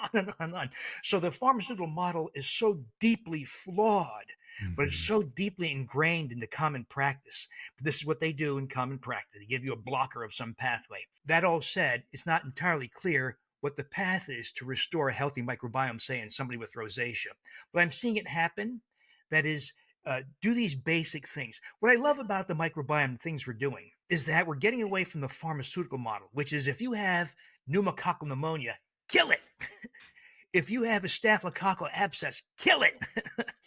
on and on and on. So the pharmaceutical model is so deeply flawed, but it's Mhm. so deeply ingrained into common practice. This is what they do in common practice. They give you a blocker of some pathway. That all said, it's not entirely clear what the path is to restore a healthy microbiome, say in somebody with rosacea. But I'm seeing it happen. That is, do these basic things. What I love about the microbiome things we're doing is that we're getting away from the pharmaceutical model, which is if you have pneumococcal pneumonia, kill it. If you have a staphylococcal abscess, kill it.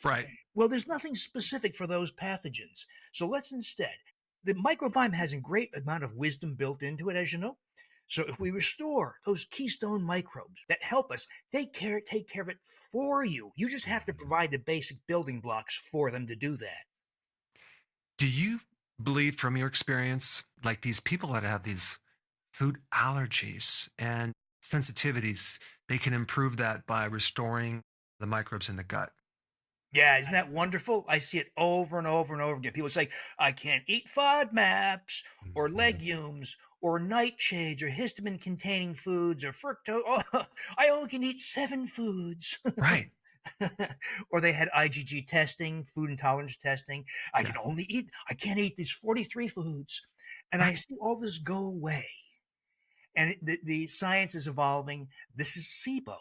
Right. Well, there's nothing specific for those pathogens. So let's instead, the microbiome has a great amount of wisdom built into it, as you know. So if we restore those keystone microbes that help us, take care of it for you. You just have to Mhm. provide the basic building blocks for them to do that. Do you believe from your experience, like these people that have these food allergies and sensitivities, they can improve that by restoring the microbes in the gut? Yeah, isn't that wonderful? I see it over and over and over again. People say, I can't eat FODMAPs or Mhm. legumes or nightshades or histamine containing foods or fructose. Oh, I only can eat 7 foods. Right. Or they had IgG testing, food intolerance testing. Yeah. I can't eat these 43 foods. And I Right. see all this go away. And the science is evolving. This is SIBO.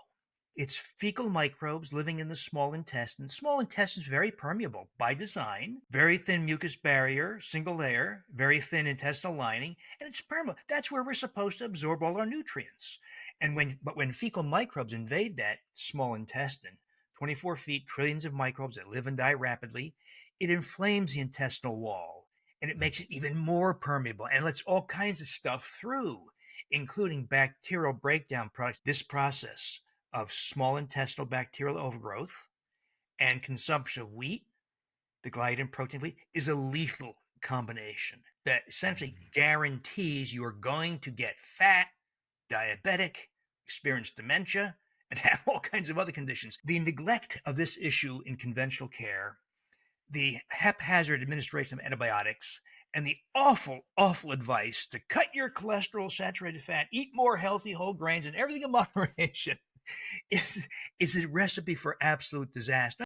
It's fecal microbes living in the small intestine. Small intestine is very permeable by design. Very thin mucus barrier, single layer, very thin intestinal lining, and it's permeable. That's where we're supposed to absorb all our nutrients. But when fecal microbes invade that small intestine, 24 feet, trillions of microbes that live and die rapidly, it inflames the intestinal wall and it makes it even more permeable and lets all kinds of stuff through, including bacterial breakdown products. This process of small intestinal bacterial overgrowth and consumption of wheat, the gliadin protein of wheat, is a lethal combination that essentially Mhm. guarantees you are going to get fat, diabetic, experience dementia, and have all kinds of other conditions. The neglect of this issue in conventional care, the haphazard administration of antibiotics, and the awful, awful advice to cut your cholesterol, saturated fat, eat more healthy whole grains, and everything in moderation is a recipe for absolute disaster.